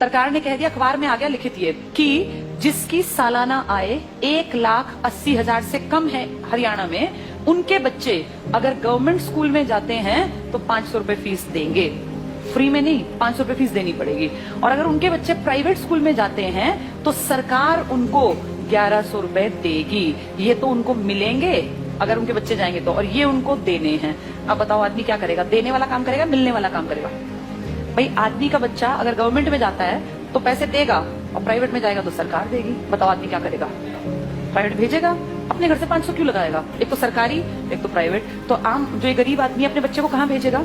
सरकार ने कह दिया, अखबार में आ गया लिखित ये कि जिसकी सालाना आय 1,80,000 से कम है हरियाणा में, उनके बच्चे अगर गवर्नमेंट स्कूल में जाते हैं तो 500 रुपए फीस देंगे। फ्री में नहीं, 500 रुपए फीस देनी पड़ेगी। और अगर उनके बच्चे प्राइवेट स्कूल में जाते हैं तो सरकार उनको 1100 रुपए देगी। ये तो उनको मिलेंगे अगर उनके बच्चे जाएंगे तो, और ये उनको देने हैं। अब बताओ आदमी क्या करेगा? देने वाला काम करेगा, मिलने वाला काम करेगा? भाई आदमी का बच्चा अगर गवर्नमेंट में जाता है तो पैसे देगा और प्राइवेट में जाएगा तो सरकार देगी। बताओ आदमी क्या करेगा? प्राइवेट भेजेगा, अपने घर से 500 क्यों लगाएगा? एक तो सरकारी, एक तो प्राइवेट। तो आम जो ये गरीब आदमी अपने बच्चे को कहाँ भेजेगा?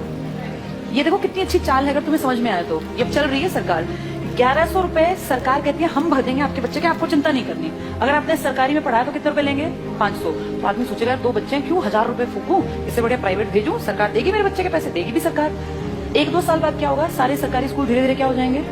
ये देखो कितनी अच्छी चाल है, अगर तुम्हें समझ में आए तो। ये चल रही है सरकार। 1100 रुपए सरकार कहती है हम भर देंगे आपके बच्चे के, आपको चिंता नहीं करनी। अगर आपने सरकारी में पढ़ाया तो कितने रुपए लेंगे? 500। तो आदमी सोचेगा 2 बच्चे हैं, क्यों 1000 रुपए फूकूं, इससे बढ़िया प्राइवेट भेजूं, सरकार देगी मेरे बच्चे के पैसे, देगी भी सरकार। 1-2 साल बाद क्या होगा? सारे सरकारी स्कूल धीरे धीरे क्या हो जाएंगे?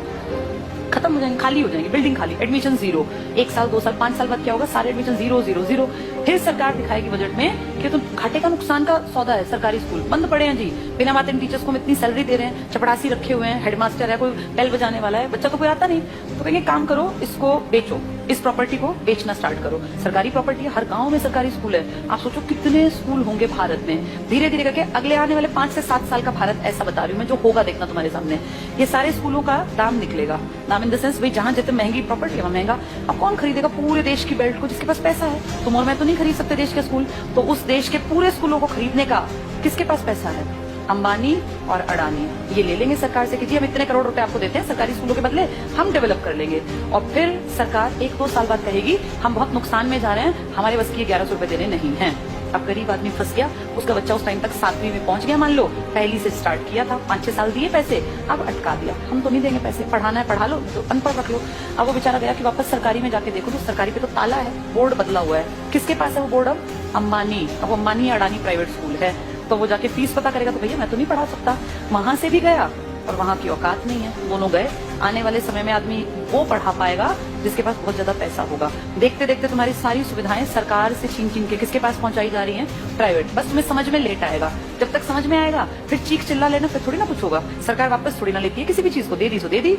खत्म हो जाएंगे, खाली हो जाएंगे, बिल्डिंग खाली, एडमिशन 0। 1 साल 2 साल 5 साल बाद क्या होगा? सारे एडमिशन 0 0 0। फिर सरकार दिखाएगी बजट में कि तो घाटे का नुकसान का सौदा है, सरकारी स्कूल बंद पड़े हैं जी, बिना बात इन टीचर्स को हम इतनी सैलरी दे रहे हैं, चपड़ासी रखे हुए हैं, हेडमास्टर है, कोई बेल बजाने वाला है, बच्चा तो कोई आता नहीं। तो कहेंगे काम करो, इसको बेचो, इस प्रॉपर्टी को बेचना स्टार्ट करो। सरकारी प्रॉपर्टी है, हर गांव में सरकारी स्कूल है। आप सोचो कितने स्कूल होंगे भारत में। धीरे धीरे करके अगले आने वाले 5 से 7 साल का भारत ऐसा बता रही हूँ मैं, जो होगा देखना तुम्हारे सामने। ये सारे स्कूलों का दाम निकलेगा, दाम इन द सेंस भाई जहां जितने महंगी प्रॉपर्टी है वहां महंगा। अब कौन खरीदेगा पूरे देश की बेल्ट को? जिसके पास पैसा है। तुम और मैं तो नहीं खरीद सकते देश के स्कूल, तो उस देश के पूरे स्कूलों को खरीदने का किसके पास पैसा है? अंबानी और अडानी ये ले लेंगे सरकार से कि जी हम इतने करोड़ रुपए आपको देते हैं, सरकारी स्कूलों के बदले हम डेवलप कर लेंगे। और फिर सरकार 1-2 साल बाद कहेगी हम बहुत नुकसान में जा रहे हैं, हमारे बस की 1100 रुपए देने नहीं है। अब गरीब आदमी फंस गया, उसका बच्चा उस टाइम तक 7वीं में पहुंच गया, मान लो पहली से स्टार्ट किया था, 5-6 साल दिए पैसे, अब अटका दिया, हम तो नहीं देंगे पैसे, पढ़ाना है पढ़ा लो, तो अनपढ़ रख लो। अब वो बेचारा गया कि वापस सरकारी में जाके देखो तो सरकारी पे तो ताला है, बोर्ड बदला हुआ है। किसके पास है वो बोर्ड? अब अंबानी। अब अंबानी अडानी प्राइवेट स्कूल है, तो वो जाके फीस पता करेगा तो भैया मैं तो नहीं पढ़ा सकता। वहां से भी गया और वहां की औकात नहीं है, दोनों गए। आने वाले समय में आदमी वो पढ़ा पाएगा जिसके पास बहुत ज्यादा पैसा होगा। देखते देखते तुम्हारी सारी सुविधाएं सरकार से छीन छीन के किसके पास पहुंचाई जा रही हैं? प्राइवेट। बस तुम्हें समझ में लेट आएगा, जब तक समझ में आएगा फिर चीख चिल्ला लेना, फिर थोड़ी ना कुछ होगा। सरकार वापस थोड़ी ना लेती है किसी भी चीज को, दे दी तो दे दी।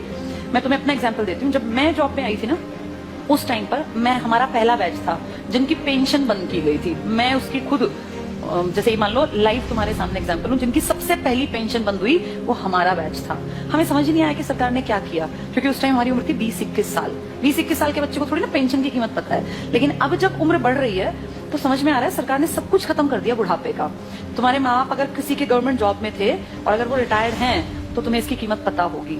मैं तुम्हें अपना एग्जाम्पल देती हूँ। जब मैं जॉब में आई थी ना, उस टाइम पर हमारा पहला बैच था जिनकी पेंशन बंद की गई थी। मैं उसकी खुद, जैसे मान लो लाइव तुम्हारे सामने एग्जांपल हूं, जिनकी सबसे पहली पेंशन बंद हुई वो हमारा बैच था। हमें समझ ही नहीं आया कि सरकार ने क्या किया, क्योंकि उस टाइम हमारी उम्र थी 20-21 साल। 20-21 साल के बच्चे को थोड़ी ना पेंशन की कीमत पता है। लेकिन अब जब उम्र बढ़ रही है तो समझ में आ रहा है सरकार ने सब कुछ खत्म कर दिया बुढ़ापे का। तुम्हारे माँ बाप अगर किसी के गवर्नमेंट जॉब में थे और अगर वो रिटायर्ड हैं तो तुम्हें इसकी कीमत पता होगी।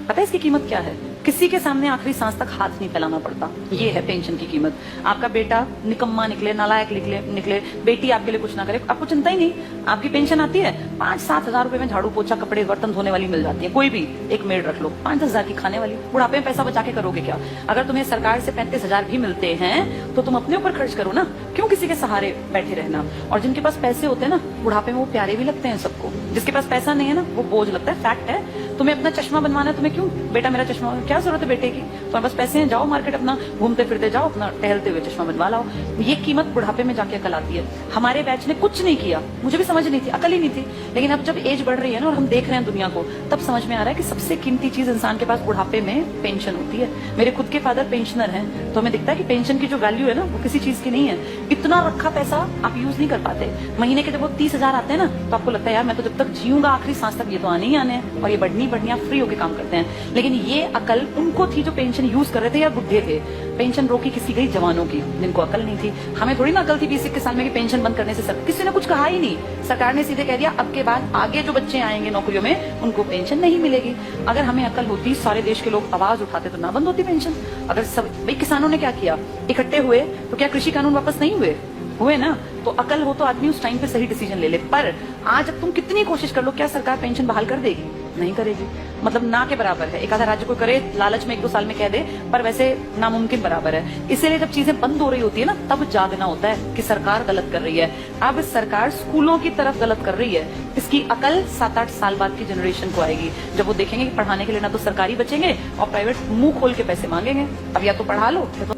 पता है इसकी कीमत क्या है? किसी के सामने आखिरी सांस तक हाथ नहीं फैलाना पड़ता। ये है पेंशन की कीमत। आपका बेटा निकम्मा निकले, नालायक निकले, बेटी आपके लिए कुछ ना करे, आपको चिंता ही नहीं। आपकी पेंशन आती है, 5-7 हजार रुपए में झाड़ू पोछा कपड़े बर्तन धोने वाली मिल जाती है। कोई भी एक मेड रख लो, 5-10 हजार की खाने वाली। बुढ़ापे में पैसा बचा के करोगे क्या? अगर तुम्हें सरकार से 35 हजार भी मिलते हैं तो तुम अपने ऊपर खर्च करो ना, क्यों किसी के सहारे बैठे रहना? और जिनके पास पैसे होते हैं ना, बुढ़ापे में वो प्यारे भी लगते हैं सबको। जिसके पास पैसा नहीं है ना, वो बोझ लगता है। फैक्ट है। तुम्हें अपना चश्मा बनवाना है, तुम्हें क्यों बेटा मेरा चश्मा, क्या जरूरत है बेटे की? तुम्हारे पास पैसे हैं, जाओ मार्केट, अपना घूमते फिरते जाओ, अपना टहलते हुए चश्मा बनवा लाओ। ये कीमत बुढ़ापे में जाके अकल आती है। हमारे बैच ने कुछ नहीं किया, मुझे भी समझ नहीं थी, अकल ही नहीं थी। लेकिन अब जब एज बढ़ रही है ना और हम देख रहे हैं दुनिया को, तब समझ में आ रहा है कि सबसे कीमती चीज इंसान के पास बुढ़ापे में पेंशन होती है। मेरे खुद के फादर पेंशनर हैं, तो हमें दिखता है कि पेंशन की जो वैल्यू है ना वो किसी चीज की नहीं है। इतना रखा पैसा आप यूज नहीं कर पाते। महीने के जब वो 30 हजार आते हैं ना, तो आपको लगता है यार मैं तो जब तक जीऊंगा आखिरी सांस तक ये तो आने ही आने हैं, और ये बढ़नी आप फ्री होकर काम करते हैं। लेकिन ये अकल उनको थी जो पेंशन यूज कर रहे थे या बुढ़े थे। पेंशन रोकी किसी गई जवानों की, जिनको अकल नहीं थी। हमें थोड़ी ना अकल थी 20-21 साल में कि पेंशन बंद करने से किसी ने कुछ कहा ही नहीं। सरकार ने सीधे कह दिया अब के बाद आगे जो बच्चे आएंगे नौकरियों में उनको पेंशन नहीं मिलेगी। अगर हमें अकल होती, सारे देश के लोग आवाज उठाते तो ना बंद होती पेंशन। अगर सब भाई किसानों ने क्या किया, इकट्ठे हुए तो क्या कृषि कानून वापस नहीं हुए ना? तो अकल हो तो आदमी उस टाइम पे सही डिसीजन ले ले। पर आज अब तुम कितनी कोशिश कर लो, क्या सरकार पेंशन बहाल कर देगी? नहीं करेगी। मतलब ना के बराबर है। एक आधा राज्य को करे, लालच में 1-2 साल में कह दे, पर वैसे नामुमकिन बराबर है। इसीलिए जब चीजें बंद हो रही होती है ना, तब जागना होता है कि सरकार गलत कर रही है। अब सरकार स्कूलों की तरफ गलत कर रही है। इसकी अकल 7-8 साल बाद की जनरेशन को आएगी, जब वो देखेंगे कि पढ़ाने के लिए ना तो सरकारी बचेंगे और प्राइवेट मुंह खोल के पैसे मांगेंगे। अब या तो पढ़ा लो या तो